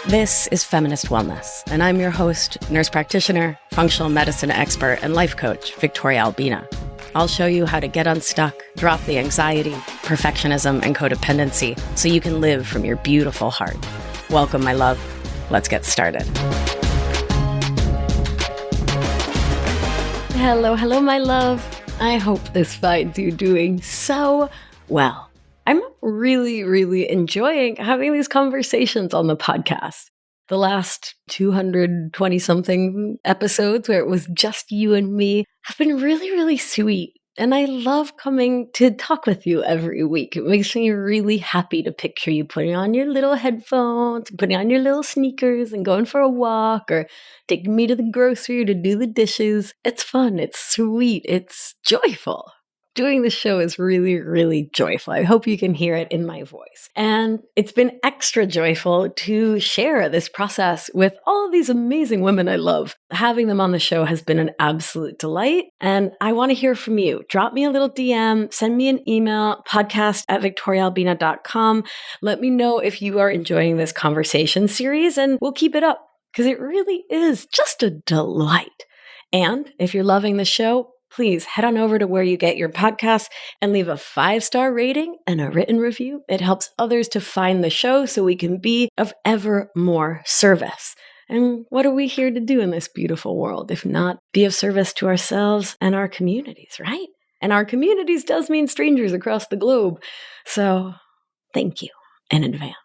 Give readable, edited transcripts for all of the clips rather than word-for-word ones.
This is Feminist Wellness, and I'm your host, nurse practitioner, functional medicine expert, and life coach, Victoria Albina. I'll show you how to get unstuck, drop the anxiety, perfectionism, and codependency so you can live from your beautiful heart. Welcome, my love. Let's get started. Hello, my love. I hope this finds you doing so well. I'm really enjoying having these conversations on the podcast. The last 220-something episodes where it was just you and me have been really sweet. And I love coming to talk with you every week. It makes me really happy to picture you putting on your little headphones, putting on your little sneakers and going for a walk or taking me to the grocery to do the dishes. It's fun. It's sweet. It's joyful. Doing the show is really joyful. I hope you can hear it in my voice. And it's been extra joyful to share this process with all of these amazing women I love. Having them on the show has been an absolute delight. And I want to hear from you. Drop me a little DM, send me an email, podcast@victoriaalbina.com. Let me know if you are enjoying this conversation series, and we'll keep it up because it really is just a delight. And if you're loving the show, please head on over to where you get your podcasts and leave a 5-star rating and a written review. It helps others to find the show so we can be of ever more service. And what are we here to do in this beautiful world, if not be of service to ourselves and our communities, right? And our communities does mean strangers across the globe. So thank you in advance.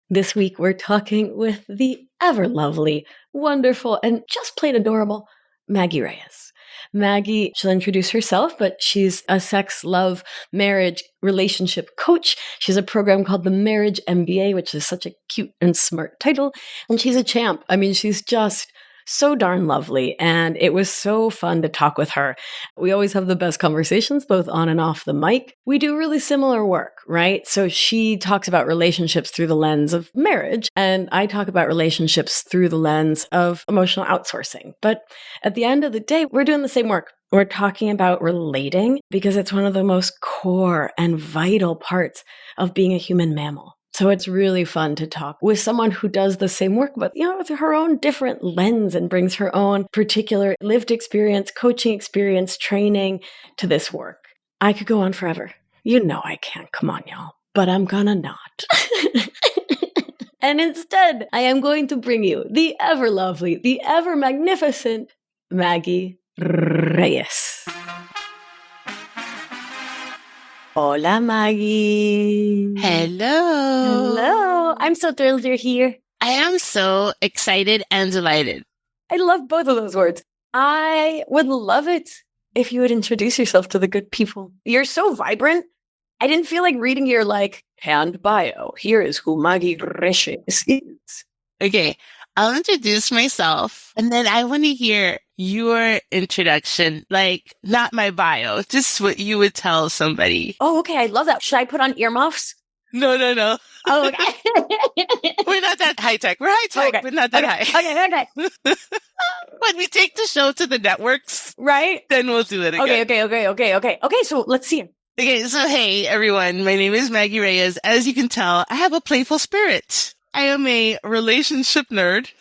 This week, we're talking with the ever lovely, wonderful, and just plain adorable Maggie Reyes. Maggie, she'll introduce herself, but she's a sex, love, marriage, relationship coach. She has a program called the Marriage MBA, which is such a cute and smart title. And she's a champ. I mean, she's just so darn lovely. And it was so fun to talk with her. We always have the best conversations, both on and off the mic. We do really similar work, right? So she talks about relationships through the lens of marriage, and I talk about relationships through the lens of emotional outsourcing. But at the end of the day, we're doing the same work. We're talking about relating because it's one of the most core and vital parts of being a human mammal. So it's really fun to talk with someone who does the same work, but, with her own different lens and brings her own particular lived experience, coaching experience, training to this work. I could go on forever. You know I can't. Come on, y'all. But I'm gonna not. And instead, I am going to bring you the ever lovely, the ever magnificent Maggie Reyes. Hola, Maggie. Hello. I'm so thrilled you're here. I am so excited and delighted. I love both of those words. I would love it if you would introduce yourself to the good people. You're so vibrant. I didn't feel like reading your hand bio. Here is who Maggie Reyes is. Okay, I'll introduce myself and then I want to hear your introduction, not my bio, just what you would tell somebody. Oh, okay. I love that. Should I put on earmuffs? No. Oh, okay. We're not that high tech. We're high tech, okay. but not that high. Okay. When we take the show to the networks, right? Then we'll do it again. Okay, so let's see it. Okay, so hey, everyone. My name is Maggie Reyes. As you can tell, I have a playful spirit. I am a relationship nerd,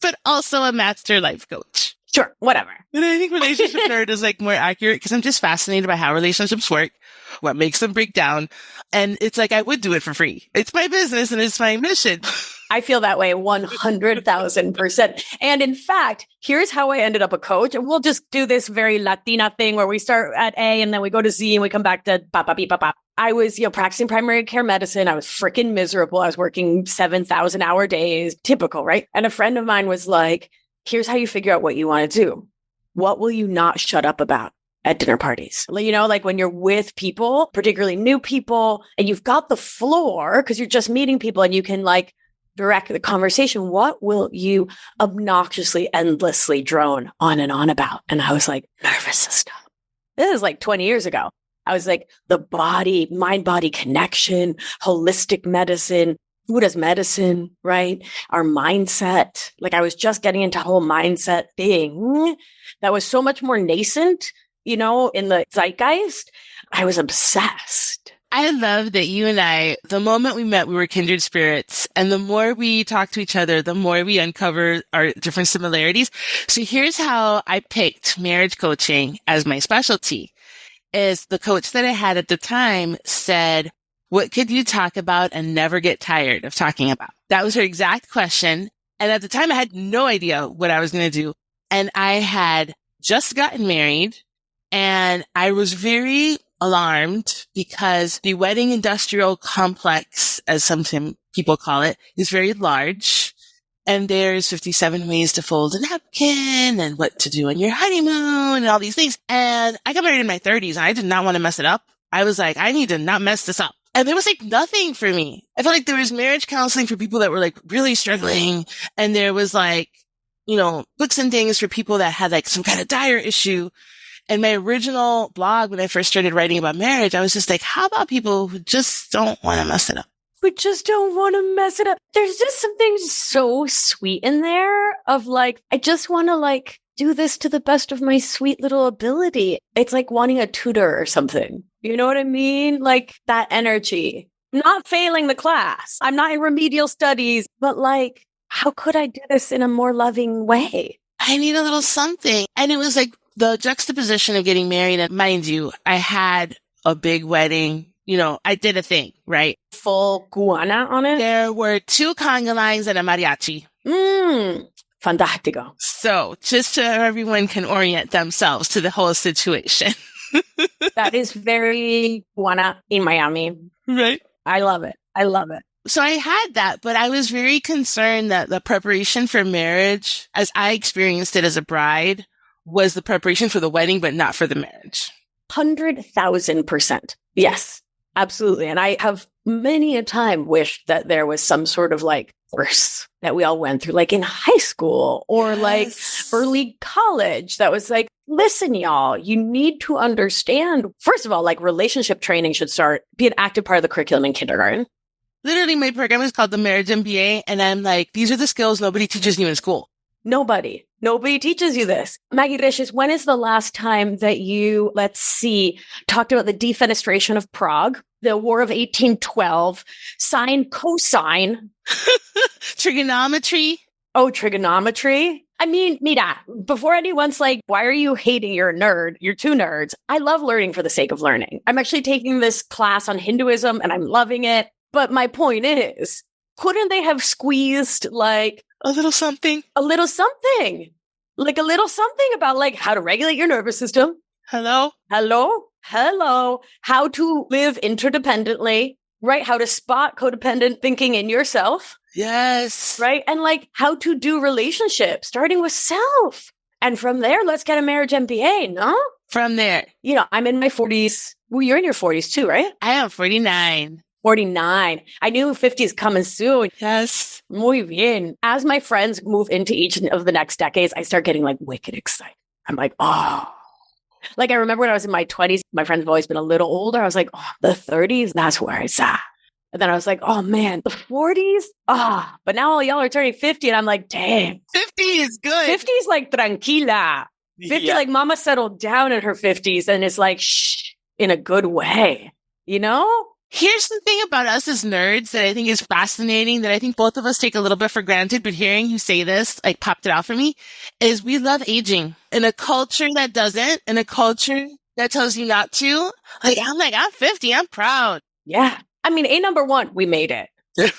but also a master life coach. Sure, whatever. And I think relationship nerd is more accurate because I'm just fascinated by how relationships work, what makes them break down. And it's I would do it for free. It's my business and it's my mission. I feel that way 100,000%. And in fact, here's how I ended up a coach. And we'll just do this very Latina thing where we start at A and then we go to Z and we come back to pa. I was, practicing primary care medicine. I was freaking miserable. I was working 7,000-hour days, typical, right? And a friend of mine was like, here's how you figure out what you want to do. What will you not shut up about at dinner parties? When you're with people, particularly new people, and you've got the floor because you're just meeting people and you can direct the conversation. What will you obnoxiously, endlessly drone on and on about? And I was nervous system. This is 20 years ago. I was the body, mind-body connection, holistic medicine, Buddha's medicine, right? Our mindset. I was just getting into whole mindset thing that was so much more nascent, in the zeitgeist. I was obsessed. I love that you and I, the moment we met, we were kindred spirits. And the more we talk to each other, the more we uncover our different similarities. So here's how I picked marriage coaching as my specialty. Is the coach that I had at the time said, what could you talk about and never get tired of talking about? That was her exact question. And at the time, I had no idea what I was going to do. And I had just gotten married, and I was very alarmed because the wedding industrial complex, as some people call it, is very large. And there's 57 ways to fold a napkin and what to do on your honeymoon and all these things. And I got married in my 30s and I did not want to mess it up. I was like, I need to not mess this up. And there was like nothing for me. I felt like there was marriage counseling for people that were like really struggling. And there was like, books and things for people that had like some kind of dire issue. And my original blog, when I first started writing about marriage, I was just like, how about people who just don't want to mess it up? We just don't want to mess it up. There's just something so sweet in there of like, I just want to like do this to the best of my sweet little ability. It's like wanting a tutor or something. You know what I mean? Like that energy. I'm not failing the class. I'm not in remedial studies, but like, how could I do this in a more loving way? I need a little something. And it was like the juxtaposition of getting married. And mind you, I had a big wedding. I did a thing, right? Full guana on it? There were 2 conga lines and a mariachi. Fantástico. So just so everyone can orient themselves to the whole situation. That is very guana in Miami. Right. I love it. I love it. So I had that, but I was very concerned that the preparation for marriage, as I experienced it as a bride, was the preparation for the wedding, but not for the marriage. 100,000%. Yes. Absolutely. And I have many a time wished that there was some sort of like course that we all went through, like in high school or like early college that was like, listen, y'all, you need to understand, first of all, like relationship training should be an active part of the curriculum in kindergarten. Literally, my program is called the Marriage MBA. And I'm like, these are the skills nobody teaches you in school. Nobody teaches you this. Maggie Reyes, when is the last time that you, talked about the defenestration of Prague, the War of 1812, sine, cosine? Trigonometry. Oh, trigonometry. I mean, mira, before anyone's like, why are you hating? You're a nerd. You're 2 nerds. I love learning for the sake of learning. I'm actually taking this class on Hinduism and I'm loving it. But my point is, couldn't they have squeezed like a little something? A little something. Like a little something about like how to regulate your nervous system. Hello? How to live interdependently, right? How to spot codependent thinking in yourself. Yes. Right? And like how to do relationships, starting with self. And from there, let's get a marriage MBA, no? From there. I'm in my 40s. Well, you're in your 40s too, right? I am 49. 49. I knew 50 is coming soon. Yes. Muy bien. As my friends move into each of the next decades, I start getting like wicked excited. I'm like, oh. Like I remember when I was in my 20s, my friends have always been a little older. I was like, oh, the 30s, that's where it's at. And then I was like, oh man, the 40s? But now all y'all are turning 50 and I'm like, damn. 50 is good. 50 is like tranquila. 50, like mama settled down in her 50s and it's like, shh, in a good way, Here's the thing about us as nerds that I think is fascinating, that I think both of us take a little bit for granted, but hearing you say this, like popped it out for me, is we love aging. In a culture that doesn't, in a culture that tells you not to, I'm 50, I'm proud. Yeah. I mean, number 1, we made it.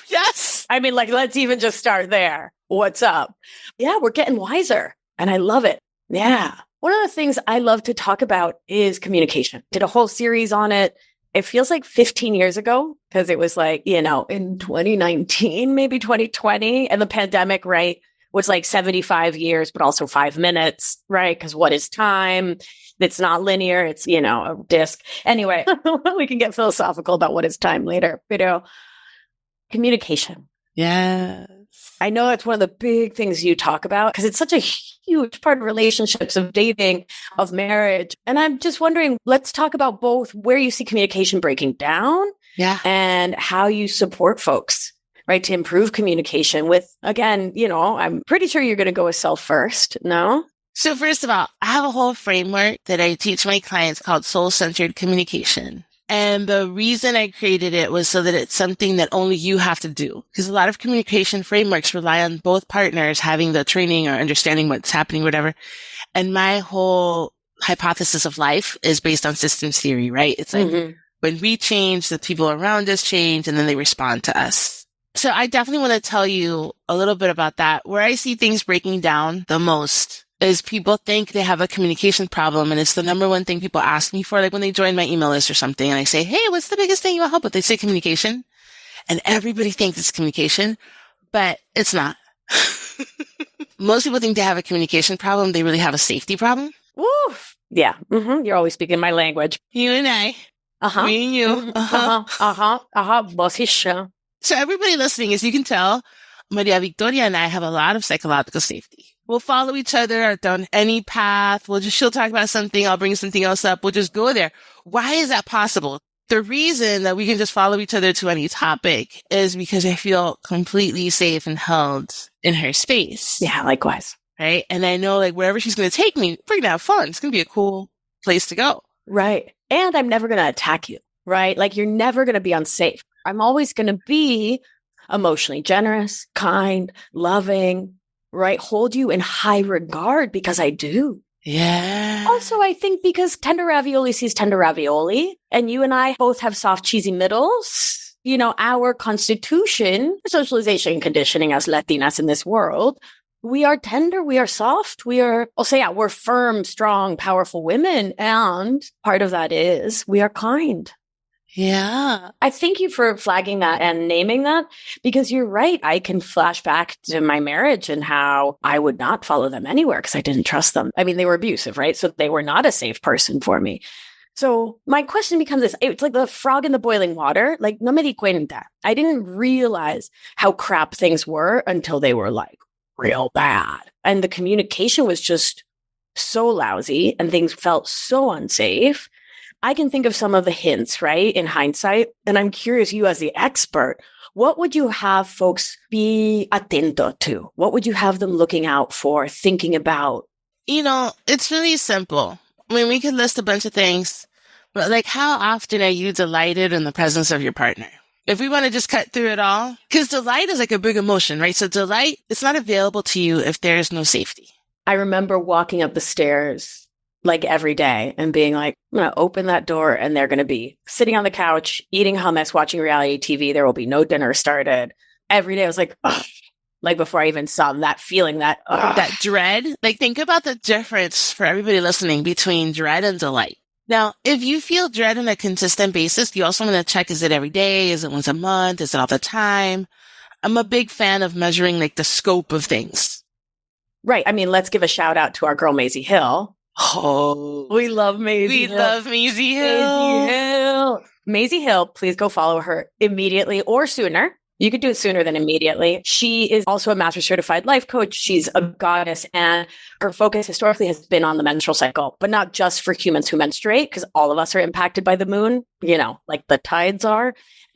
Yes. I mean, like, let's even just start there. What's up? Yeah, we're getting wiser and I love it. Yeah. One of the things I love to talk about is communication. Did a whole series on it. It feels like 15 years ago because it was like, in 2019, maybe 2020. And the pandemic, right, was like 75 years, but also 5 minutes, right? Because what is time? It's not linear. It's, a disc. Anyway, we can get philosophical about what is time later. Communication. Yes. I know it's one of the big things you talk about because it's such a huge part of relationships, of dating, of marriage. And I'm just wondering, let's talk about both where you see communication breaking down and how you support folks, right, to improve communication with, again, I'm pretty sure you're going to go with self first. No? So first of all, I have a whole framework that I teach my clients called soul-centered communication. And the reason I created it was so that it's something that only you have to do. Because a lot of communication frameworks rely on both partners having the training or understanding what's happening, whatever. And my whole hypothesis of life is based on systems theory, right? It's like when we change, the people around us change, and then they respond to us. So I definitely want to tell you a little bit about that. Where I see things breaking down the most is people think they have a communication problem, and it's the number one thing people ask me for, like when they join my email list or something, and I say, hey, what's the biggest thing you want help with? They say communication, and everybody thinks it's communication, but it's not. Most people think they have a communication problem. They really have a safety problem. Woo! Yeah. You're always speaking my language. You and I. Me and you. Bosisha. So everybody listening, as you can tell, Maria Victoria and I have a lot of psychological safety. We'll follow each other down any path. She'll talk about something. I'll bring something else up. We'll just go there. Why is that possible? The reason that we can just follow each other to any topic is because I feel completely safe and held in her space. Yeah, likewise. Right? And I know like wherever she's going to take me, we're going to have fun. It's going to be a cool place to go. Right. And I'm never going to attack you, right? Like you're never going to be unsafe. I'm always going to be emotionally generous, kind, loving, right? Hold you in high regard because I do. Yeah. Also, I think because tender ravioli sees tender ravioli, and you and I both have soft, cheesy middles, our constitution, socialization and conditioning as Latinas in this world, we are tender, we are soft, we're firm, strong, powerful women. And part of that is we are kind. Yeah. I thank you for flagging that and naming that, because you're right. I can flash back to my marriage and how I would not follow them anywhere because I didn't trust them. I mean, they were abusive, right? So they were not a safe person for me. So my question becomes this. It's like the frog in the boiling water. Like, no me di cuenta. I didn't realize how crap things were until they were like real bad. And the communication was just so lousy and things felt so unsafe. I can think of some of the hints, right, in hindsight. And I'm curious, you as the expert, what would you have folks be atento to? What would you have them looking out for, thinking about? It's really simple. I mean, we could list a bunch of things, but like how often are you delighted in the presence of your partner? If we want to just cut through it all, because delight is like a big emotion, right? So delight, it's not available to you if there's no safety. I remember walking up the stairs like every day and being like, I'm going to open that door and they're going to be sitting on the couch, eating hummus, watching reality TV. There will be no dinner started. Every day I was like, ugh. Like before I even saw that feeling, that dread. Like think about the difference for everybody listening between dread and delight. Now, if you feel dread on a consistent basis, you also want to check, is it every day? Is it once a month? Is it all the time? I'm a big fan of measuring like the scope of things. Right. I mean, let's give a shout out to our girl, Maisie Hill. Oh, we love Maisie Hill. We love Maisie Hill. Maisie Hill, please go follow her immediately or sooner. You could do it sooner than immediately. She is also a master certified life coach. She's a goddess, and her focus historically has been on the menstrual cycle, but not just for humans who menstruate, because all of us are impacted by the moon, like the tides are,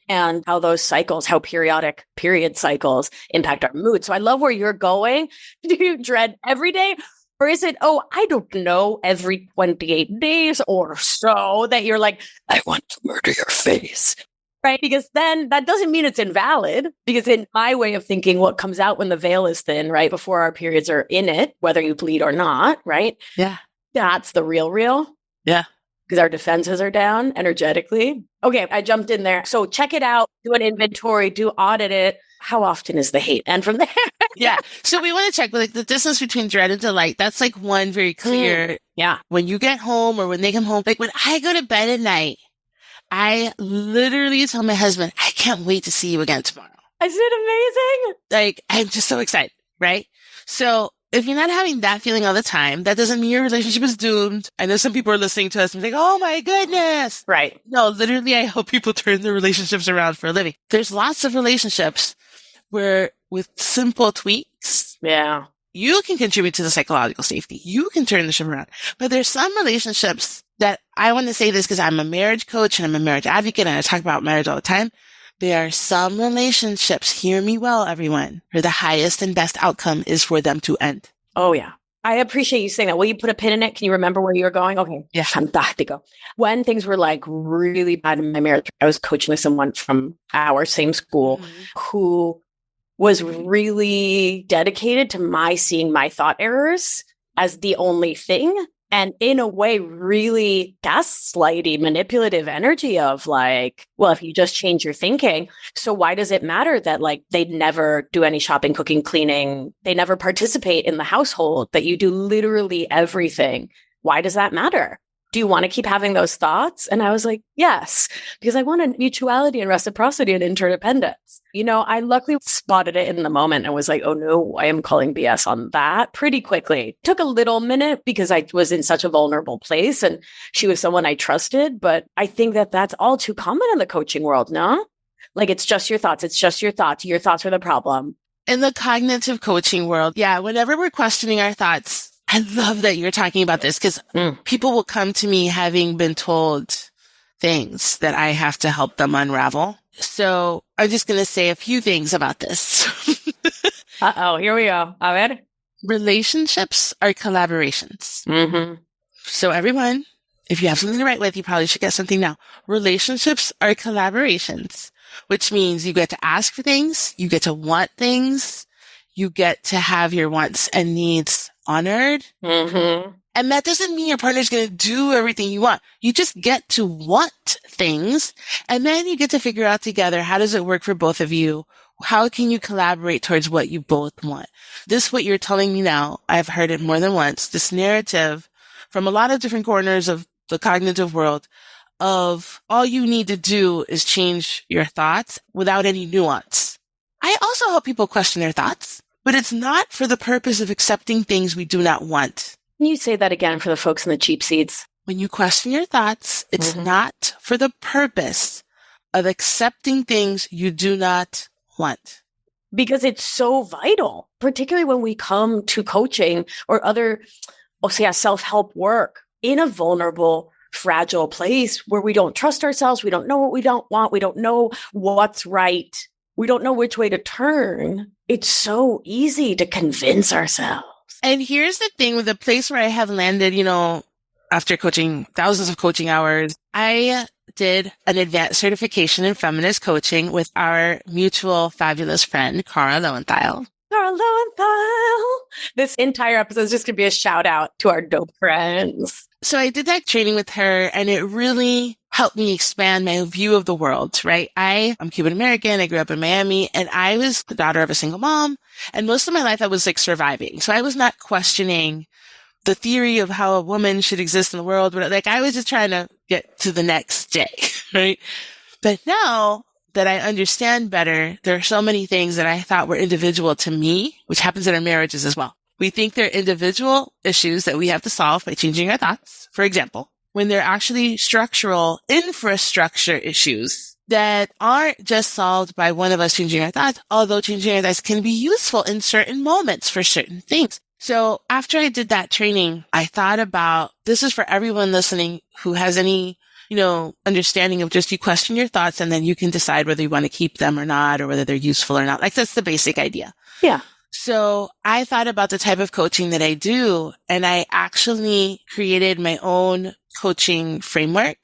and how those cycles, how periodic period cycles impact our mood. So I love where you're going. Do you dread every day? Or is it, I don't know, every 28 days or so that you're like, I want to murder your face, right? Because then that doesn't mean it's invalid, because in my way of thinking, what comes out when the veil is thin, right, before our periods are in it, whether you bleed or not, right? Yeah. That's the real. Yeah. Because our defenses are down energetically. Okay, I jumped in there. So check it out, do an inventory, audit it. How often is the hate? And from there. Yeah. So we want to check like the distance between dread and delight. That's like one very clear. Yeah. When you get home or when they come home, like when I go to bed at night, I literally tell my husband, I can't wait to see you again tomorrow. Isn't it amazing? Like, I'm just so excited. Right. So if you're not having that feeling all the time, that doesn't mean your relationship is doomed. I know some people are listening to us and think, oh my goodness. Right. No, literally, I help people turn their relationships around for a living. There's lots of relationships where with simple tweaks, you can contribute to the psychological safety. You can turn the ship around. But there's some relationships that I want to say this because I'm a marriage coach and I'm a marriage advocate and I talk about marriage all the time. There are some relationships, hear me well, everyone, where the highest and best outcome is for them to end. Oh, yeah. I appreciate you saying that. Will you put a pin in it? Can you remember where you were going? Okay. Yeah. Fantastico. When things were like really bad in my marriage, I was coaching with someone from our same school who was really dedicated to my seeing my thought errors as the only thing. And in a way, really gaslighty, manipulative energy of like, well, if you just change your thinking, so why does it matter that like they never do any shopping, cooking, cleaning? They never participate in the household, that you do literally everything. Why does that matter? Do you want to keep having those thoughts? And I was like, yes, because I wanted mutuality and reciprocity and interdependence. You know, I luckily spotted it in the moment and was like, oh no, I am calling BS on that pretty quickly. It took a little minute because I was in such a vulnerable place and she was someone I trusted. But I think that that's all too common in the coaching world, no? Like, it's just your thoughts. It's just your thoughts. Your thoughts are the problem. In the cognitive coaching world, yeah, whenever we're questioning our thoughts, I love that you're talking about this because people will come to me having been told things that I have to help them unravel. So I'm just going to say a few things about this. Uh-oh, here we go. A ver. Relationships are collaborations. Mm-hmm. So everyone, if you have something to write with, you probably should get something now. Relationships are collaborations, which means you get to ask for things, you get to want things, you get to have your wants and needs honored. Mm-hmm. And that doesn't mean your partner's going to do everything you want. You just get to want things. And then you get to figure out together, how does it work for both of you? How can you collaborate towards what you both want? This, what you're telling me now, I've heard it more than once, this narrative from a lot of different corners of the cognitive world of all you need to do is change your thoughts without any nuance. I also help people question their thoughts, but it's not for the purpose of accepting things we do not want. Can you say that again for the folks in the cheap seats? When you question your thoughts, it's not for the purpose of accepting things you do not want. Because it's so vital, particularly when we come to coaching or other, self-help work in a vulnerable, fragile place where we don't trust ourselves. We don't know what we don't want. We don't know what's right. We don't know which way to turn. It's so easy to convince ourselves. And here's the thing with the place where I have landed, after coaching thousands of coaching hours, I did an advanced certification in feminist coaching with our mutual fabulous friend, Cara Lowenthal. Cara Lowenthal. This entire episode is just going to be a shout out to our dope friends. So I did that training with her and it really helped me expand my view of the world, right? I'm Cuban American. I grew up in Miami and I was the daughter of a single mom. And most of my life I was like surviving. So I was not questioning the theory of how a woman should exist in the world. But like I was just trying to get to the next day, right? But now that I understand better, there are so many things that I thought were individual to me, which happens in our marriages as well. We think they're individual issues that we have to solve by changing our thoughts. For example, when they're actually structural infrastructure issues that aren't just solved by one of us changing our thoughts, although changing our thoughts can be useful in certain moments for certain things. So after I did that training, I thought about, this is for everyone listening who has any, understanding of just you question your thoughts and then you can decide whether you want to keep them or not, or whether they're useful or not. Like that's the basic idea. Yeah. So I thought about the type of coaching that I do, and I actually created my own coaching framework,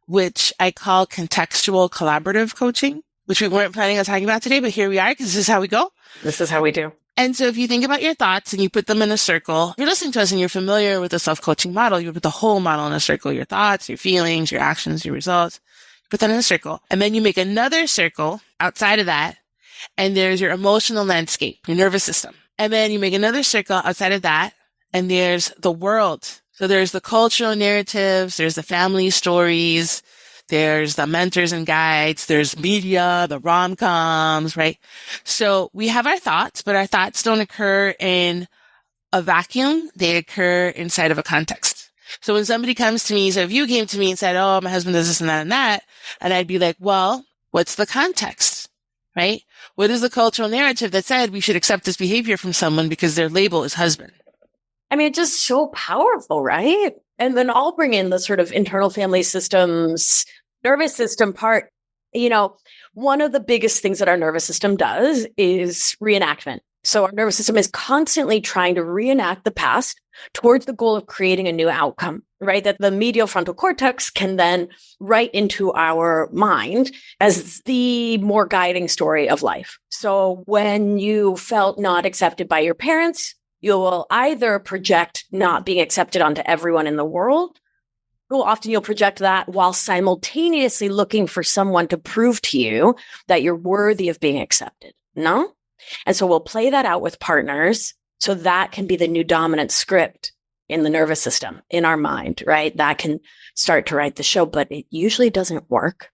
which I call contextual collaborative coaching, which we weren't planning on talking about today, but here we are because this is how we go. This is how we do. And so if you think about your thoughts and you put them in a circle, if you're listening to us and you're familiar with the self-coaching model, you put the whole model in a circle, your thoughts, your feelings, your actions, your results, put that in a circle. And then you make another circle outside of that. And there's your emotional landscape, your nervous system. And then you make another circle outside of that. And there's the world. So there's the cultural narratives. There's the family stories. There's the mentors and guides. There's media, the rom-coms, right? So we have our thoughts, but our thoughts don't occur in a vacuum. They occur inside of a context. So when somebody comes to me, so if you came to me and said, oh, my husband does this and that, and I'd be like, well, what's the context, right? What is the cultural narrative that said we should accept this behavior from someone because their label is husband? I mean, it's just so powerful, right? And then I'll bring in the sort of internal family systems, nervous system part. One of the biggest things that our nervous system does is reenactment. So our nervous system is constantly trying to reenact the past towards the goal of creating a new outcome, right? That the medial frontal cortex can then write into our mind as the more guiding story of life. So when you felt not accepted by your parents, you will either project not being accepted onto everyone in the world. Well, often you'll project that while simultaneously looking for someone to prove to you that you're worthy of being accepted. No? And so we'll play that out with partners. So that can be the new dominant script in the nervous system, in our mind, right? That can start to write the show, but it usually doesn't work,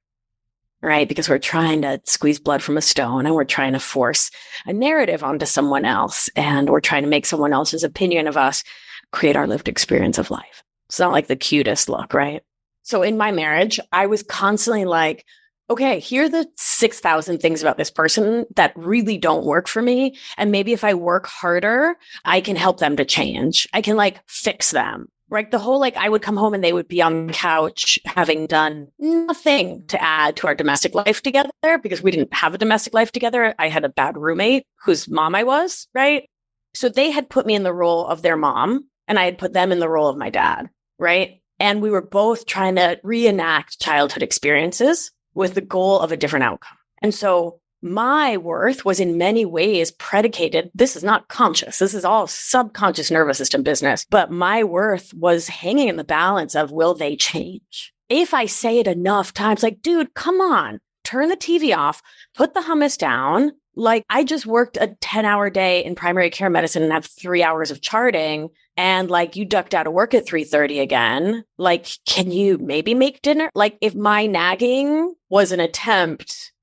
right? Because we're trying to squeeze blood from a stone and we're trying to force a narrative onto someone else. And we're trying to make someone else's opinion of us create our lived experience of life. It's not like the cutest look, right? So in my marriage, I was constantly like, okay, here are the 6,000 things about this person that really don't work for me. And maybe if I work harder, I can help them to change. I can like fix them, right? The whole, like I would come home and they would be on the couch having done nothing to add to our domestic life together because we didn't have a domestic life together. I had a bad roommate whose mom I was, right? So they had put me in the role of their mom and I had put them in the role of my dad, right? And we were both trying to reenact childhood experiences with the goal of a different outcome. And so my worth was in many ways predicated. This is not conscious. This is all subconscious nervous system business. But my worth was hanging in the balance of, will they change? If I say it enough times, like, dude, come on, turn the TV off, put the hummus down. Like I just worked a 10-hour day in primary care medicine and have 3 hours of charting. And like you ducked out of work at 3:30 again. Like, can you maybe make dinner? Like if my nagging was an attempt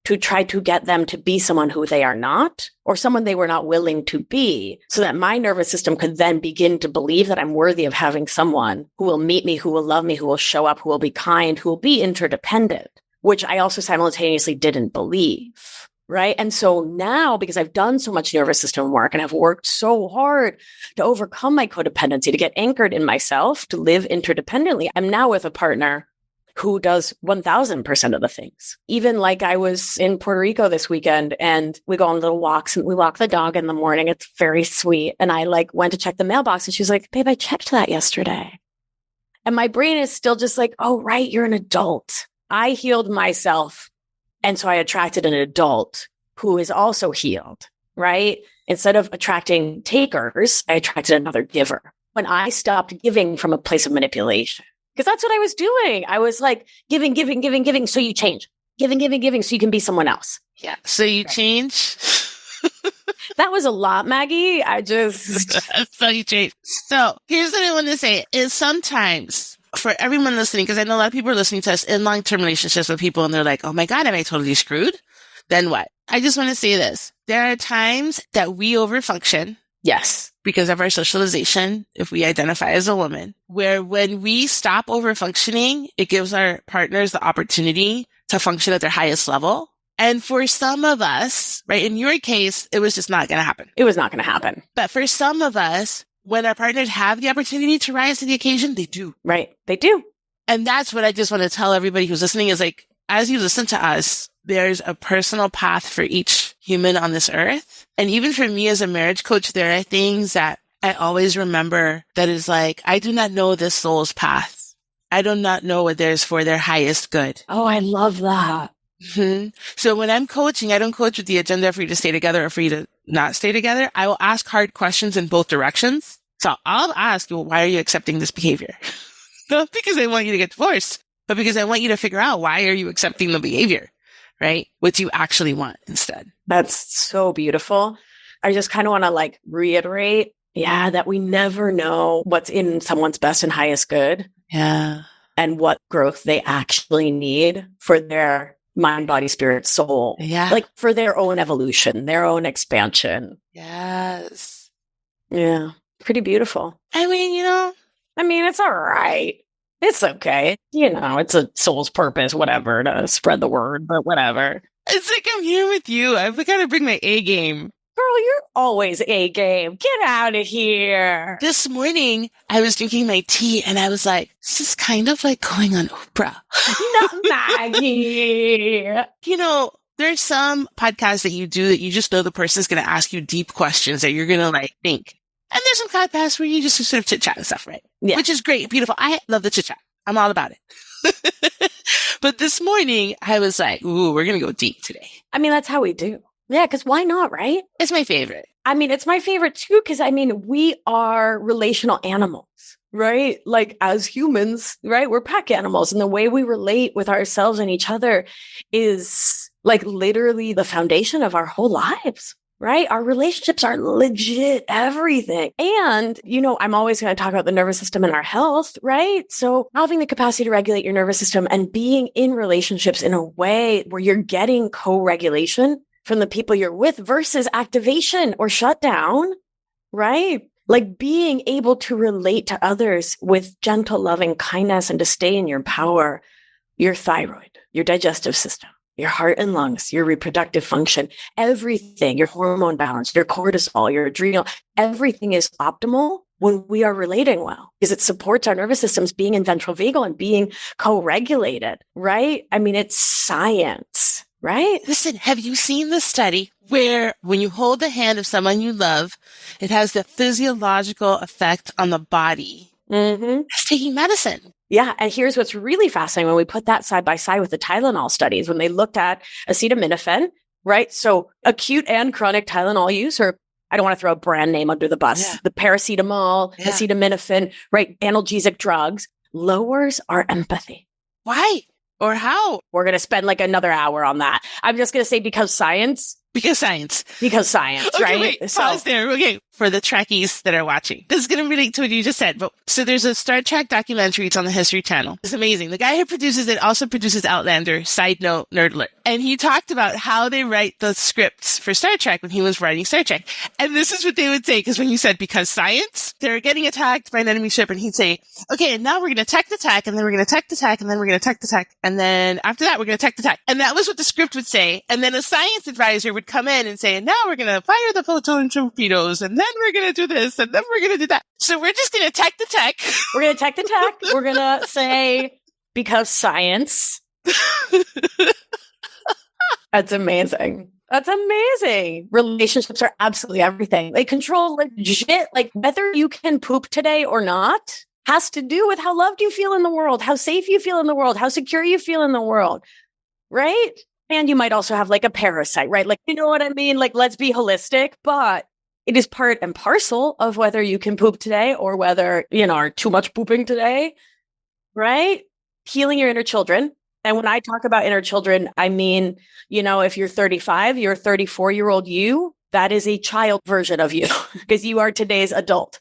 to try to get them to be someone who they are not, or someone they were not willing to be, so that my nervous system could then begin to believe that I'm worthy of having someone who will meet me, who will love me, who will show up, who will be kind, who will be interdependent, which I also simultaneously didn't believe. Right. And so now, because I've done so much nervous system work and I've worked so hard to overcome my codependency, to get anchored in myself, to live interdependently, I'm now with a partner who does 1000% of the things. Even like I was in Puerto Rico this weekend and we go on little walks and we walk the dog in the morning. It's very sweet. And I like went to check the mailbox and she was like, babe, I checked that yesterday. And my brain is still just like, oh, right. You're an adult. I healed myself. And so I attracted an adult who is also healed, right? Instead of attracting takers, I attracted another giver. When I stopped giving from a place of manipulation, because that's what I was doing. I was like giving, giving, giving, giving. So you change. Giving, giving, giving. So you can be someone else. Yeah. So you change. That was a lot, Maggie. So you change. So here's what I want to say is sometimes for everyone listening, because I know a lot of people are listening to us in long-term relationships with people and they're like, oh my God, am I totally screwed? Then what? I just want to say this. There are times that we overfunction. Yes. Because of our socialization, if we identify as a woman, where when we stop overfunctioning, it gives our partners the opportunity to function at their highest level. And for some of us, right, in your case, it was just not going to happen. It was not going to happen. But for some of us, when our partners have the opportunity to rise to the occasion, they do. Right. They do. And that's what I just want to tell everybody who's listening is like, as you listen to us, there's a personal path for each human on this earth. And even for me as a marriage coach, there are things that I always remember that is like, I do not know this soul's path. I do not know what there's for their highest good. Oh, I love that. Mm-hmm. So when I'm coaching, I don't coach with the agenda for you to stay together or for you to not stay together. I will ask hard questions in both directions. So I'll ask you, well, why are you accepting this behavior? Not because I want you to get divorced, but because I want you to figure out why are you accepting the behavior, right? What do you actually want instead? That's so beautiful. I just kind of want to like reiterate, that we never know what's in someone's best and highest good. Yeah. And what growth they actually need for their mind, body, spirit, soul. Yeah. Like for their own evolution, their own expansion. Yes. Yeah. Pretty beautiful. I mean, it's all right. It's okay. It's a soul's purpose, whatever, to spread the word, but whatever. It's like I'm here with you. I've got to bring my A game. Girl, you're always A game. Get out of here. This morning, I was drinking my tea and I was like, this is kind of like going on Oprah. Not Maggie. There's some podcasts that you do that you just know the person's going to ask you deep questions that you're going to like think. And there's some podcasts where you just sort of chit chat and stuff, right? Yeah. Which is great. Beautiful. I love the chit chat. I'm all about it. But this morning I was like, ooh, we're going to go deep today. I mean, that's how we do. Yeah. Cause why not? Right. It's my favorite. I mean, it's my favorite too. Cause I mean, we are relational animals, right? Like as humans, right? We're pack animals, and the way we relate with ourselves and each other is like literally the foundation of our whole lives. Right? Our relationships are legit everything. And, you know, I'm always going to talk about the nervous system and our health, right? So having the capacity to regulate your nervous system and being in relationships in a way where you're getting co-regulation from the people you're with versus activation or shutdown, right? Like being able to relate to others with gentle, loving kindness and to stay in your power, your thyroid, your digestive system, your heart and lungs, your reproductive function, everything, your hormone balance, your cortisol, your adrenal, everything is optimal when we are relating well because it supports our nervous systems being in ventral vagal and being co-regulated, right? I mean, it's science, right? Listen, have you seen the study where when you hold the hand of someone you love, it has the physiological effect on the body? Mm-hmm. It's taking medicine. Yeah. And here's what's really fascinating when we put that side by side with the Tylenol studies, when they looked at acetaminophen, right? So acute and chronic Tylenol use, or I don't want to throw a brand name under the bus, the paracetamol, acetaminophen, right? Analgesic drugs lowers our empathy. Why? Or how? We're going to spend like another hour on that. I'm just going to say because science. Because science, okay, right? Wait, pause there. Okay. For the Trekkies that are watching, this is going to relate to what you just said. But so there's a Star Trek documentary. It's on the History Channel. It's amazing. The guy who produces it also produces Outlander. Side note, nerd alert. And he talked about how they write the scripts for Star Trek when he was writing Star Trek. And this is what they would say. Because when you said, because science, they're getting attacked by an enemy ship. And he'd say, okay, and now we're going to tech the tech. And then we're going to tech the tech. And then we're going to tech the tech. And then after that, we're going to tech the tech. And that was what the script would say. And then a science advisor would come in and say, and now we're going to fire the photon torpedoes. And then we're going to do this. And then we're going to do that. So we're just going to tech the tech. We're going to tech the tech. We're going to say, because science. That's amazing. That's amazing. Relationships are absolutely everything. They control legit, like whether you can poop today or not has to do with how loved you feel in the world, how safe you feel in the world, how secure you feel in the world, right? And you might also have like a parasite, right? Like, you know what I mean? Like, let's be holistic, but it is part and parcel of whether you can poop today or whether, you know, are too much pooping today, right? Healing your inner children. And when I talk about inner children, I mean, you know, if you're 35, you're a 34-year-old you, that is a child version of you because you are today's adult,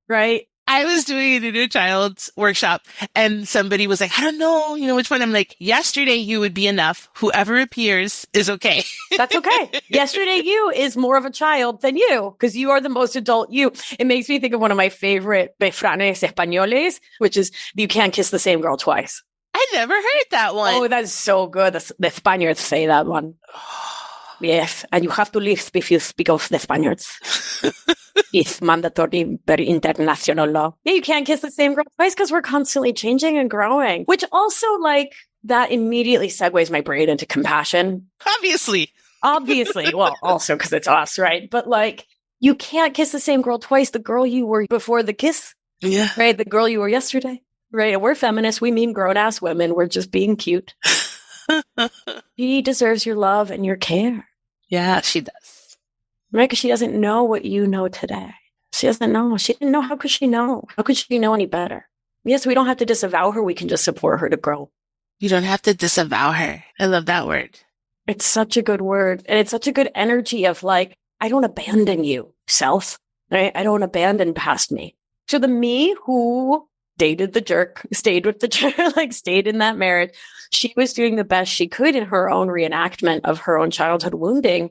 right? I was doing an inner child workshop and somebody was like, I don't know, you know, which one? I'm like, yesterday you would be enough. Whoever appears is okay. That's okay. Yesterday you is more of a child than you because you are the most adult you. It makes me think of one of my favorite refranes españoles, which is you can't kiss the same girl twice. I never heard that one. Oh, that's so good. The Spaniards say that one. Yes, and you have to live if you speak of the Spaniards. It's mandatory per international law. Yeah, you can't kiss the same girl twice because we're constantly changing and growing, which also like that immediately segues my brain into compassion. Obviously. Well, also because it's us, right? But like, you can't kiss the same girl twice. The girl you were before the kiss, yeah, right? The girl you were yesterday, right? And we're feminists. We mean grown-ass women. We're just being cute. She deserves your love and your care. Yeah, she does. Right? Because she doesn't know what you know today. She doesn't know. She didn't know. How could she know? How could she know any better? Yes, we don't have to disavow her. We can just support her to grow. You don't have to disavow her. I love that word. It's such a good word. And it's such a good energy of like, I don't abandon you, self. Right? I don't abandon past me. So the me who dated the jerk, stayed with the jerk, like stayed in that marriage, she was doing the best she could in her own reenactment of her own childhood wounding.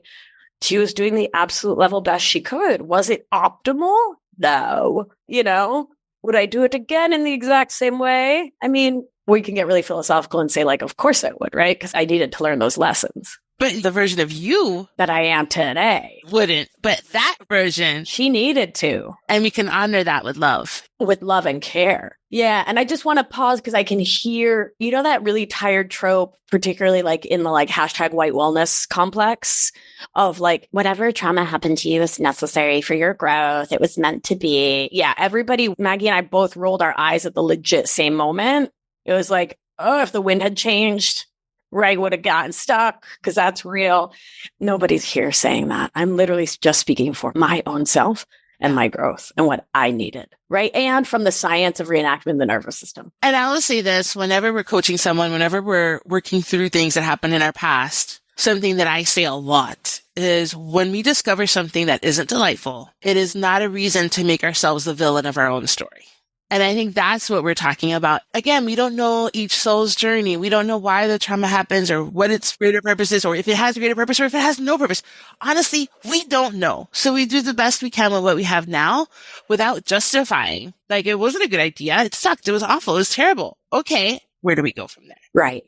She was doing the absolute level best she could. Was it optimal? No. You know, would I do it again in the exact same way? I mean, we can get really philosophical and say like, of course I would, right? Because I needed to learn those lessons. But the version of you that I am today wouldn't. But that version, she needed to. And we can honor that with love. With love and care. Yeah. And I just want to pause because I can hear, that really tired trope, particularly like in the hashtag white wellness complex of whatever trauma happened to you is necessary for your growth. It was meant to be. Yeah. Everybody, Maggie and I both rolled our eyes at the legit same moment. It was like, oh, if the wind had changed, Ray would have gotten stuck because that's real. Nobody's here saying that. I'm literally just speaking for my own self and my growth and what I needed, right? And from the science of reenactment in the nervous system. And I will say this, whenever we're coaching someone, whenever we're working through things that happened in our past, something that I say a lot is when we discover something that isn't delightful, it is not a reason to make ourselves the villain of our own story. And I think that's what we're talking about. Again, we don't know each soul's journey. We don't know why the trauma happens or what its greater purpose is, or if it has a greater purpose or if it has no purpose. Honestly, we don't know. So we do the best we can with what we have now without justifying. It wasn't a good idea. It sucked. It was awful. It was terrible. Okay. Where do we go from there? Right.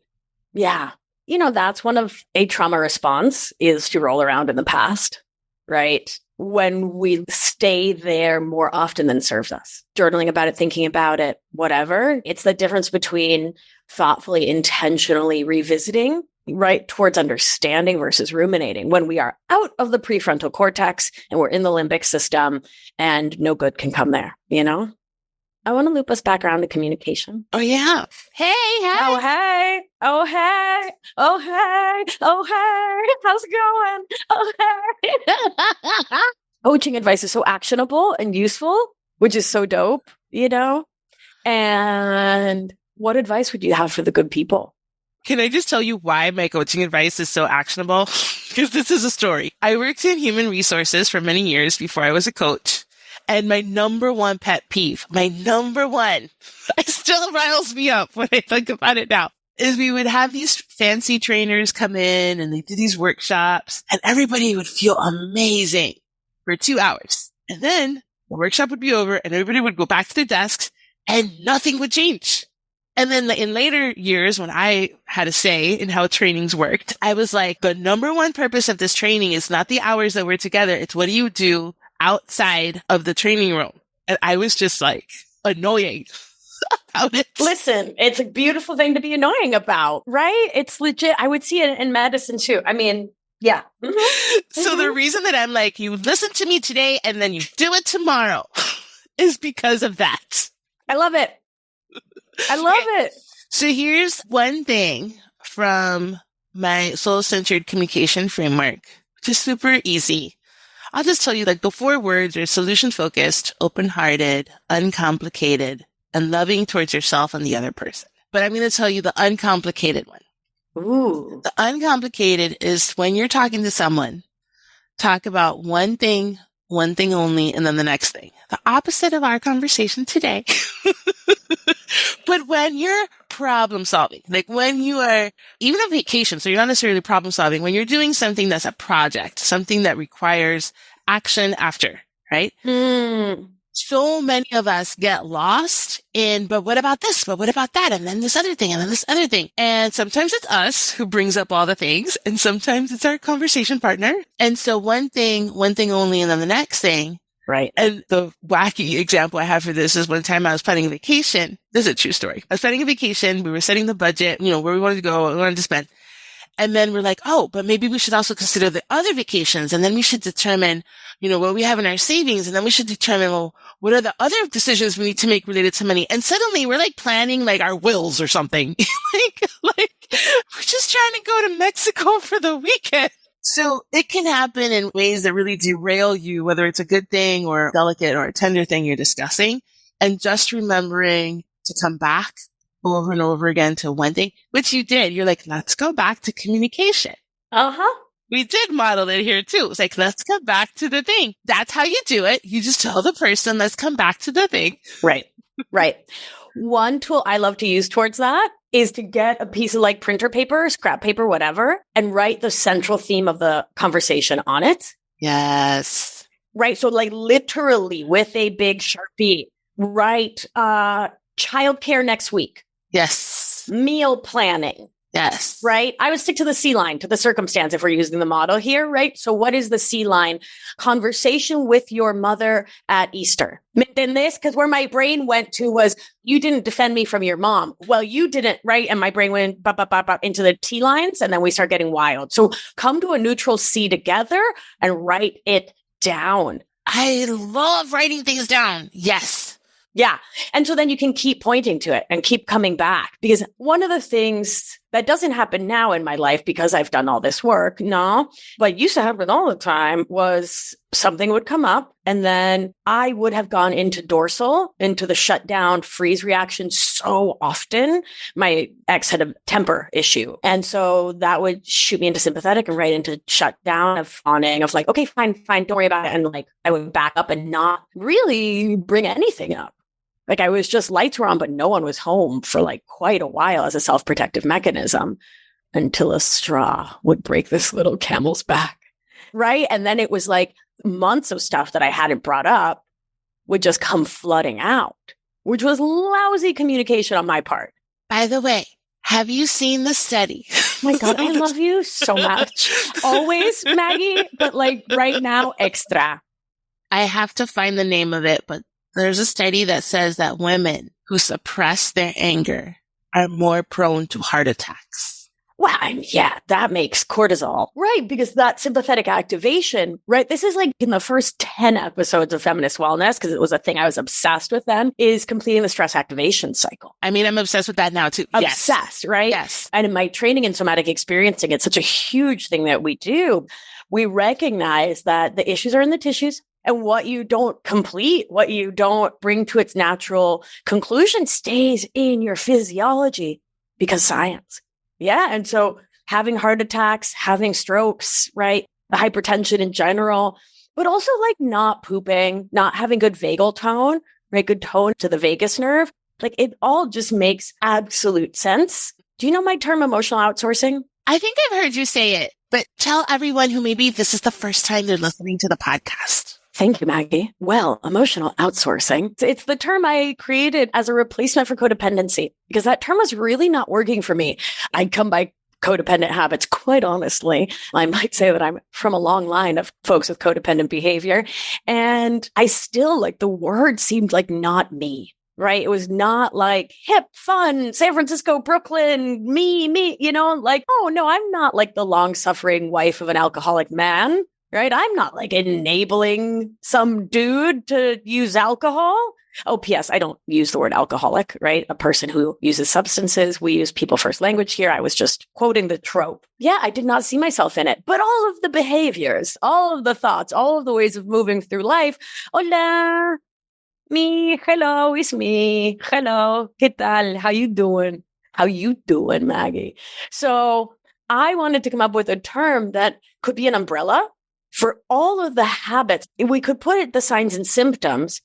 Yeah. That's one of a trauma response is to roll around in the past, right? When we stay there more often than serves us, journaling about it, thinking about it, whatever. It's the difference between thoughtfully, intentionally revisiting, right, towards understanding versus ruminating. When we are out of the prefrontal cortex and we're in the limbic system and no good can come there, I want to loop us back around to communication. Oh, yeah. Hey. Oh, hey. Oh, hey. Oh, hey. Oh, hey. How's it going? Oh, hey. Coaching advice is so actionable and useful, which is so dope, And what advice would you have for the good people? Can I just tell you why my coaching advice is so actionable? Because this is a story. I worked in human resources for many years before I was a coach. And my number one pet peeve, it still riles me up when I think about it now, is we would have these fancy trainers come in and they do these workshops and everybody would feel amazing for 2 hours. And then the workshop would be over and everybody would go back to their desks and nothing would change. And then in later years, when I had a say in how trainings worked, I was like, the number one purpose of this training is not the hours that we're together. It's what do you do outside of the training room? And I was just annoying about it. Listen, it's a beautiful thing to be annoying about, right? It's legit. I would see it in medicine too. I mean, yeah. Mm-hmm. So the reason that I'm you listen to me today and then you do it tomorrow is because of that. I love it. I love it. So here's one thing from my soul-centered communication framework, which is super easy. I'll just tell you the 4 words are solution-focused, open-hearted, uncomplicated, and loving towards yourself and the other person. But I'm going to tell you the uncomplicated one. Ooh. The uncomplicated is when you're talking to someone, talk about one thing only, and then the next thing. The opposite of our conversation today. But when you're problem solving, when you are even on vacation, so you're not necessarily problem solving, when you're doing something that's a project, something that requires action after, right? So many of us get lost in, but what about this? But what about that? And then this other thing, and then this other thing. And sometimes it's us who brings up all the things, and sometimes it's our conversation partner. And so one thing only, and then the next thing. Right. And the wacky example I have for this is one time I was planning a vacation. This is a true story. I was planning a vacation. We were setting the budget, where we wanted to go, what we wanted to spend. And then we're like, oh, but maybe we should also consider the other vacations. And then we should determine, what we have in our savings. And then we should determine, well, what are the other decisions we need to make related to money? And suddenly we're planning our wills or something. we're just trying to go to Mexico for the weekend. So it can happen in ways that really derail you, whether it's a good thing or delicate or a tender thing you're discussing. And just remembering to come back over and over again to one thing, which you did. You're let's go back to communication. Uh-huh. We did model it here too. It's let's come back to the thing. That's how you do it. You just tell the person, let's come back to the thing. Right. Right. One tool I love to use towards that is to get a piece of printer paper, scrap paper, whatever, and write the central theme of the conversation on it. Yes. Right. So literally with a big Sharpie, write childcare next week. Yes. Meal planning. Yes. Right? I would stick to the C line, to the circumstance if we're using the model here, right? So what is the C line? Conversation with your mother at Easter. Then this, because where my brain went to was, you didn't defend me from your mom. Well, you didn't, right? And my brain went into the T lines, and then we start getting wild. So come to a neutral C together and write it down. I love writing things down. Yes. Yeah. And so then you can keep pointing to it and keep coming back, because one of the things that doesn't happen now in my life, because I've done all this work, no, but used to happen all the time, was something would come up and then I would have gone into dorsal, into the shutdown freeze reaction so often. My ex had a temper issue. And so that would shoot me into sympathetic and right into shutdown of fawning of like, okay, fine, don't worry about it. And like, I would back up and not really bring anything up. Like I was just, lights were on, but no one was home for like quite a while as a self-protective mechanism until a straw would break this little camel's back. Right. And then it was like months of stuff that I hadn't brought up would just come flooding out, which was lousy communication on my part. By the way, have you seen the study? Oh my God, I love you so much. Always, Maggie, but like right now, extra. I have to find the name of it, but there's a study that says that women who suppress their anger are more prone to heart attacks. Well, yeah, that makes cortisol, right? Because that sympathetic activation, right? This is like in the first 10 episodes of Feminist Wellness, because it was a thing I was obsessed with then, is completing the stress activation cycle. I mean, I'm obsessed with that now too. Obsessed, right? Yes. And in my training in somatic experiencing, it's such a huge thing that we do. We recognize that the issues are in the tissues. And what you don't complete, what you don't bring to its natural conclusion stays in your physiology, because science. Yeah. And so having heart attacks, having strokes, right? The hypertension in general, but also like not pooping, not having good vagal tone, right? Good tone to the vagus nerve. Like it all just makes absolute sense. Do you know my term emotional outsourcing? I think I've heard you say it, but tell everyone who maybe this is the first time they're listening to the podcast. Thank you, Maggie. Well, emotional outsourcing. It's the term I created as a replacement for codependency, because that term was really not working for me. I come by codependent habits, quite honestly. I might say that I'm from a long line of folks with codependent behavior. And I still, like, the word seemed like not me, right? It was not like hip, fun, San Francisco, Brooklyn, me, you know, like, oh no, I'm not like the long-suffering wife of an alcoholic man. Right? I'm not like enabling some dude to use alcohol. Oh, P.S. I don't use the word alcoholic, right? A person who uses substances. We use people first language here. I was just quoting the trope. Yeah, I did not see myself in it. But all of the behaviors, all of the thoughts, all of the ways of moving through life. Hola, me, hello, it's me. Hello, ¿qué tal? How you doing? How you doing, Maggie? So I wanted to come up with a term that could be an umbrella for all of the habits. We could put it the signs and symptoms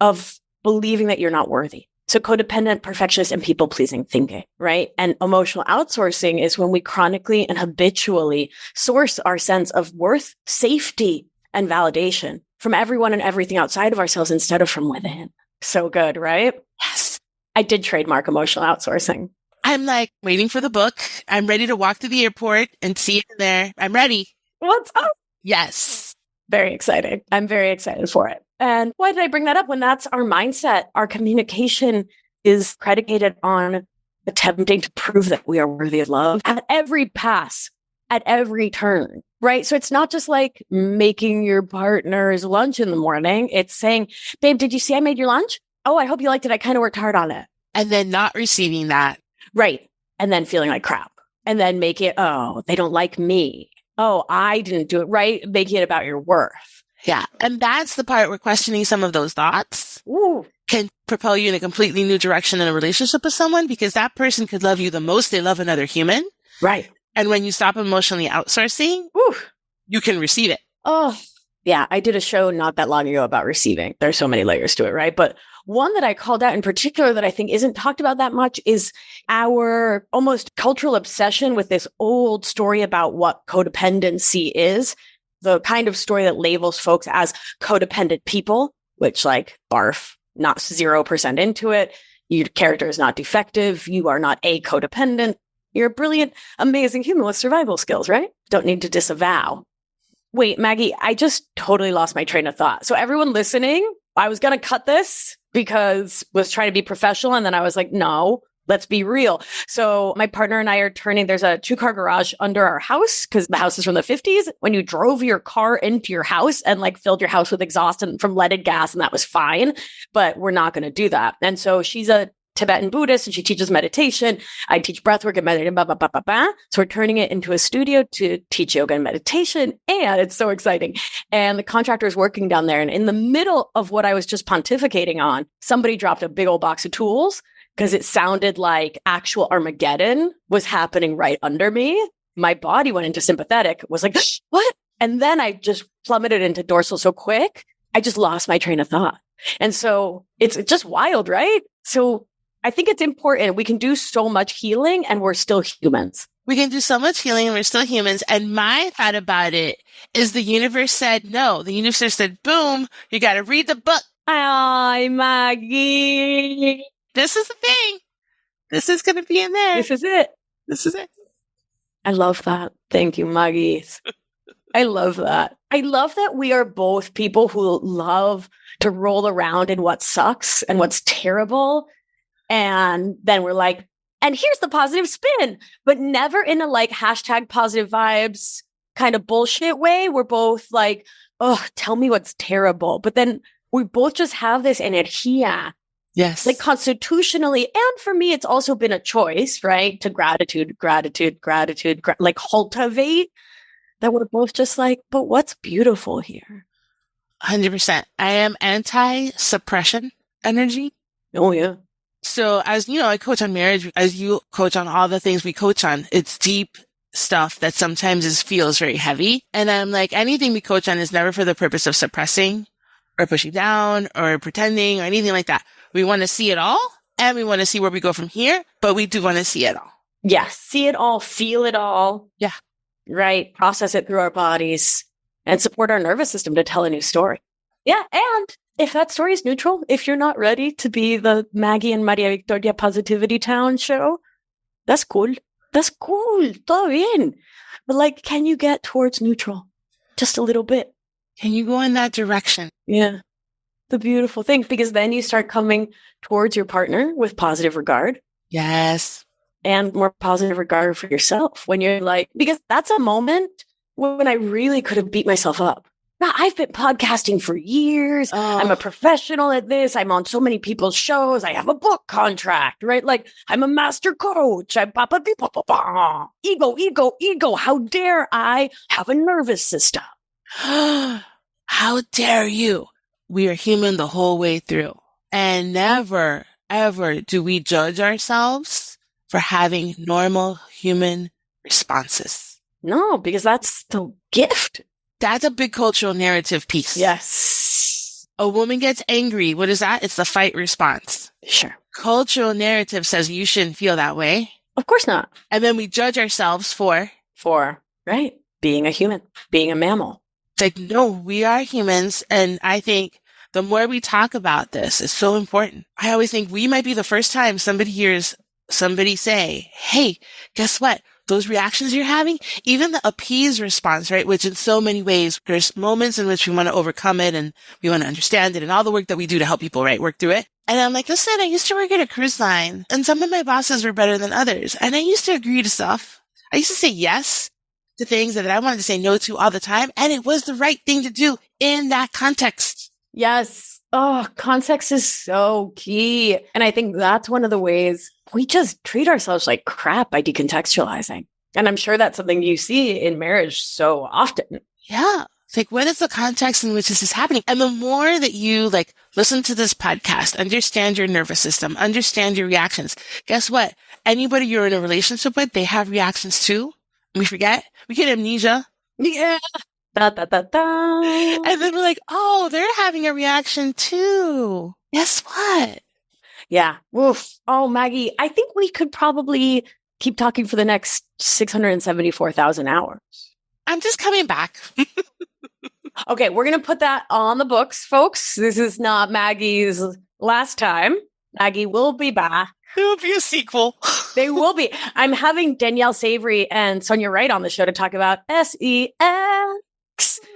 of believing that you're not worthy. So codependent, perfectionist, and people-pleasing thinking, right? And emotional outsourcing is when we chronically and habitually source our sense of worth, safety, and validation from everyone and everything outside of ourselves instead of from within. So good, right? Yes. I did trademark emotional outsourcing. I'm like waiting for the book. I'm ready to walk to the airport and see it in there. I'm ready. What's up? Yes. Very exciting. I'm very excited for it. And why did I bring that up? When that's our mindset, our communication is predicated on attempting to prove that we are worthy of love at every pass, at every turn, right? So it's not just like making your partner's lunch in the morning. It's saying, babe, did you see I made your lunch? Oh, I hope you liked it. I kind of worked hard on it. And then not receiving that. Right. And then feeling like crap. And then make it, oh, they don't like me. Oh, I didn't do it right. Making it about your worth. Yeah. And that's the part where questioning some of those thoughts can propel you in a completely new direction in a relationship with someone, because that person could love you the most they love another human. Right. And when you stop emotionally outsourcing, you can receive it. Oh, yeah. I did a show not that long ago about receiving. There's so many layers to it, right? But one that I called out in particular that I think isn't talked about that much is our almost cultural obsession with this old story about what codependency is. The kind of story that labels folks as codependent people, which like barf, not 0% into it. Your character is not defective. You are not a codependent. You're a brilliant, amazing human with survival skills, right? Don't need to disavow. Wait, Maggie, I just totally lost my train of thought. So everyone listening, I was going to cut this because I was trying to be professional. And then I was like, no, let's be real. So my partner and I are there's a 2-car garage under our house because the house is from the 50s. When you drove your car into your house and like filled your house with exhaust and from leaded gas, and that was fine, but we're not going to do that. And so she's a Tibetan Buddhist and she teaches meditation. I teach breathwork and meditation, blah, blah, blah, blah, blah. So we're turning it into a studio to teach yoga and meditation. And it's so exciting. And the contractor is working down there. And in the middle of what I was just pontificating on, somebody dropped a big old box of tools because it sounded like actual Armageddon was happening right under me. My body went into sympathetic, was like, what? And then I just plummeted into dorsal so quick, I just lost my train of thought. And so it's just wild, right? So I think it's important. We can do so much healing and we're still humans. We can do so much healing and we're still humans. And my thought about it is the universe said no. The universe said, boom, you got to read the book. Hi, Maggie. This is the thing. This is going to be in there. This is it. This is it. I love that. Thank you, Maggie. I love that. I love that we are both people who love to roll around in what sucks and what's terrible. And then we're like, and here's the positive spin, but never in a like hashtag positive vibes kind of bullshit way. We're both like, oh, tell me what's terrible. But then we both just have this energia. Yes. Like constitutionally. And for me, it's also been a choice, right? To gratitude, like cultivate that we're both just like, but what's beautiful here? 100%. I am anti-suppression energy. Oh, yeah. So as you know, I coach on marriage, as you coach on all the things we coach on, it's deep stuff that sometimes feels very heavy. And I'm like, anything we coach on is never for the purpose of suppressing or pushing down or pretending or anything like that. We want to see it all and we want to see where we go from here, but we do want to see it all. Yes. See it all, feel it all. Yeah. Right. Process it through our bodies and support our nervous system to tell a new story. Yeah. And if that story is neutral, if you're not ready to be the Maggie and Maria Victoria Positivity Town show, that's cool. That's cool. Todo bien. But like, can you get towards neutral? Just a little bit. Can you go in that direction? Yeah. The beautiful thing, because then you start coming towards your partner with positive regard. Yes. And more positive regard for yourself when you're like, because that's a moment when I really could have beat myself up. Now, I've been podcasting for years. Oh. I'm a professional at this. I'm on so many people's shows. I have a book contract, right? Like I'm a master coach. I'm ego. How dare I have a nervous system? How dare you? We are human the whole way through. And never, ever do we judge ourselves for having normal human responses. No, because that's the gift. That's a big cultural narrative piece. Yes. A woman gets angry. What is that? It's the fight response. Sure. Cultural narrative says you shouldn't feel that way. Of course not. And then we judge ourselves for, right, being a human, being a mammal. It's like, no, we are humans. And I think the more we talk about this is so important. I always think we might be the first time somebody hears somebody say, hey, guess what? Those reactions you're having, even the appease response, right? Which in so many ways, there's moments in which we want to overcome it and we want to understand it and all the work that we do to help people, right? Work through it. And I'm like, listen, I used to work at a cruise line and some of my bosses were better than others. And I used to agree to stuff. I used to say yes to things that I wanted to say no to all the time. And it was the right thing to do in that context. Yes. Oh, context is so key. And I think that's one of the ways we just treat ourselves like crap by decontextualizing. And I'm sure that's something you see in marriage so often. Yeah. It's like, what is the context in which this is happening? And the more that you like listen to this podcast, understand your nervous system, understand your reactions, guess what? Anybody you're in a relationship with, they have reactions too. We forget. We get amnesia. Yeah. Da, da, da, da. And then we're like, oh, they're having a reaction too. Guess what? Yeah. Woof. Oh, Maggie, I think we could probably keep talking for the next 674,000 hours. I'm just coming back. Okay, we're going to put that on the books, folks. This is not Maggie's last time. Maggie will be back. There will be a sequel. They will be. I'm having Danielle Savory and Sonia Wright on the show to talk about SEX.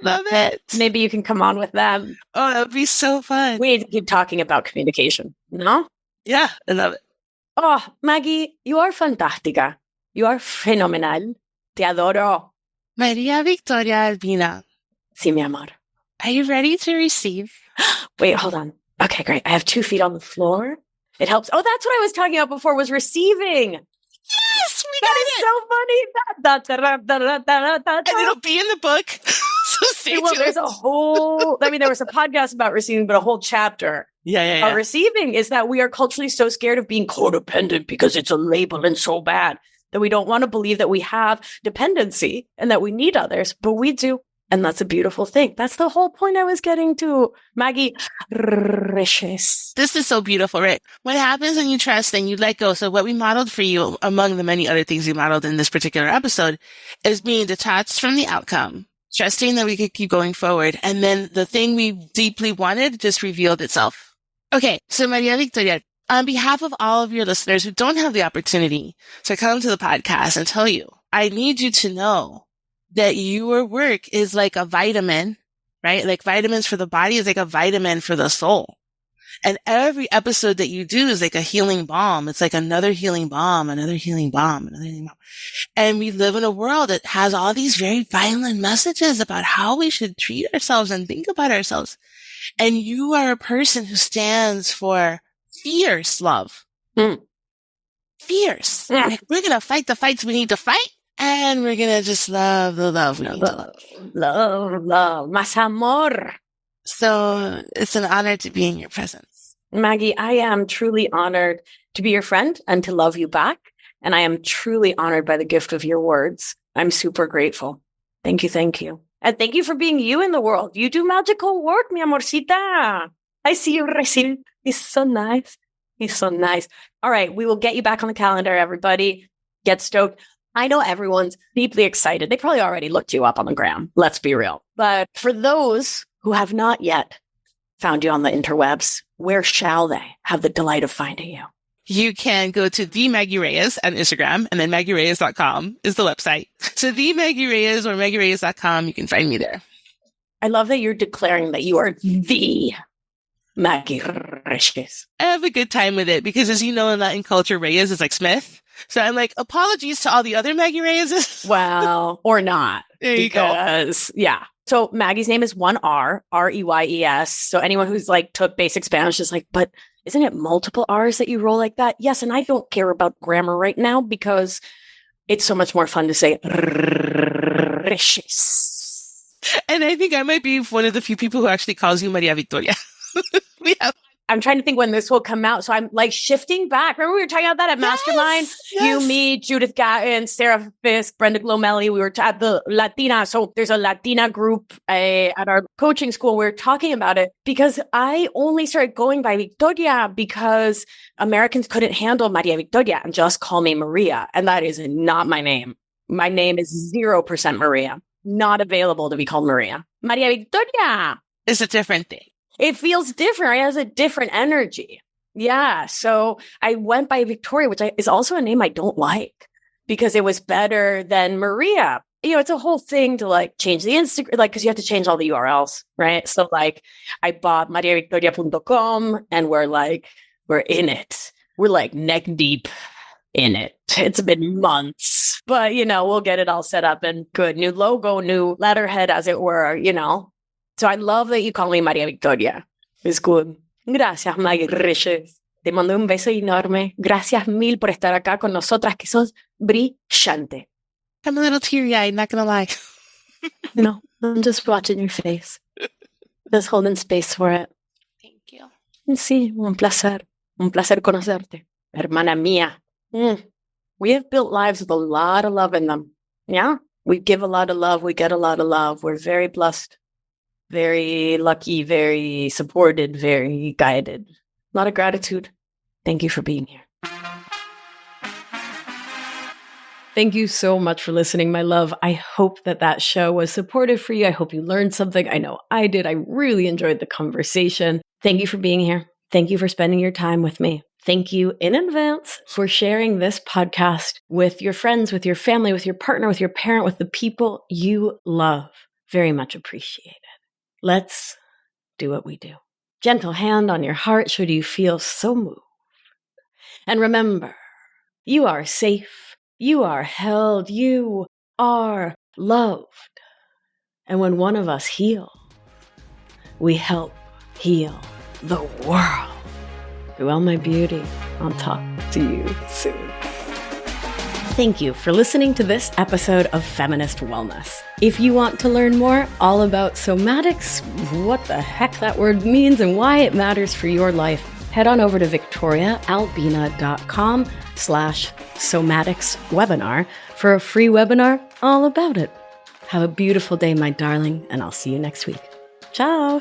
Love it. Maybe you can come on with them. Oh, that would be so fun. We need to keep talking about communication. No? Yeah, I love it. Oh, Maggie, you are fantástica. You are fenomenal. Te adoro. Maria Victoria Albina. Sí, mi amor. Are you ready to receive? Wait, hold on. Okay, great. I have 2 feet on the floor. It helps. Oh, that's what I was talking about before, was receiving. Yes, we That got is it. so funny. And it'll be in the book. So stay Well, tuned. there's a whole, there was a podcast about receiving, but a whole chapter. Yeah. Receiving is that we are culturally so scared of being codependent because it's a label and so bad that we don't want to believe that we have dependency and that we need others, but we do. And that's a beautiful thing. That's the whole point I was getting to. Maggie Reyes. This is so beautiful, right? What happens when you trust and you let go? So what we modeled for you, among the many other things we modeled in this particular episode, is being detached from the outcome, trusting that we could keep going forward. And then the thing we deeply wanted just revealed itself. Okay, so Maria Victoria, on behalf of all of your listeners who don't have the opportunity to come to the podcast and tell you, I need you to know that your work is like a vitamin, right? Like vitamins for the body is like a vitamin for the soul. And every episode that you do is like a healing balm. It's like another healing balm, another healing balm, another healing balm. And we live in a world that has all these very violent messages about how we should treat ourselves and think about ourselves. And you are a person who stands for fierce love. Fierce. Like, we're going to fight the fights we need to fight. And we're going to just love the love we need to love. Love. Más amor. So it's an honor to be in your presence. Maggie, I am truly honored to be your friend and to love you back. And I am truly honored by the gift of your words. I'm super grateful. Thank you. Thank you. And thank you for being you in the world. You do magical work, mi amorcita. I see you receive. He's so nice. He's so nice. All right. We will get you back on the calendar, everybody. Get stoked. I know everyone's deeply excited. They probably already looked you up on the gram. Let's be real. But for those who have not yet found you on the interwebs, where shall they have the delight of finding you? You can go to the Maggie Reyes on Instagram, and then MaggieReyes.com is the website. So the Maggie Reyes or MaggieReyes.com, you can find me there. I love that you're declaring that you are the Maggie Reyes. I have a good time with it because, as you know, in Latin culture, Reyes is like Smith. So I'm like, apologies to all the other Maggie Reyes. Well, or not. There you go. Yeah. So Maggie's name is one R, R-E-Y-E-S. So anyone who's like took basic Spanish is like, but isn't it multiple R's that you roll like that? Yes. And I don't care about grammar right now because it's so much more fun to say Reyes. And I think I might be one of the few people who actually calls you Maria Victoria. I'm trying to think when this will come out. So I'm like shifting back. Remember we were talking about that at Mastermind? Yes. You, me, Judith Gatton, Sarah Fisk, Brenda Glomelli. We were at the Latina. So there's a Latina group at our coaching school. We were talking about it because I only started going by Victoria because Americans couldn't handle Maria Victoria and just call me Maria. And that is not my name. My name is 0% Maria. Not available to be called Maria. Maria Victoria. It's a different thing. It feels different. It has a different energy. Yeah. So I went by Victoria, which is also a name I don't like because it was better than Maria. You know, it's a whole thing to like change the Instagram, like, because you have to change all the URLs, right? So like I bought mariavictoria.com and we're in it. We're like neck deep in it. It's been months, but you know, we'll get it all set up and good. New logo, new letterhead, as it were, you know. So I love that you call me Maria Victoria. It's good. Gracias, Maggie Reyes. Te mando un beso enorme. Gracias mil por estar acá con nosotras, que sos brillante. I'm a little teary-eyed, not gonna lie. No, I'm just watching your face. Just holding space for it. Thank you. Sí, un placer. Un placer conocerte. Hermana mía. We have built lives with a lot of love in them. Yeah? We give a lot of love. We get a lot of love. We're very blessed. Very lucky, very supported, very guided. A lot of gratitude. Thank you for being here. Thank you so much for listening, my love. I hope that show was supportive for you. I hope you learned something. I know I did. I really enjoyed the conversation. Thank you for being here. Thank you for spending your time with me. Thank you in advance for sharing this podcast with your friends, with your family, with your partner, with your parent, with the people you love. Very much appreciated. Let's do what we do. Gentle hand on your heart should you feel so moved. And remember, you are safe, you are held, you are loved. And when one of us heals, we help heal the world. Well, my beauty, I'll talk to you soon. Thank you for listening to this episode of Feminist Wellness. If you want to learn more all about somatics, what the heck that word means and why it matters for your life, head on over to victoriaalbina.com/somatics webinar for a free webinar all about it. Have a beautiful day, my darling, and I'll see you next week. Ciao!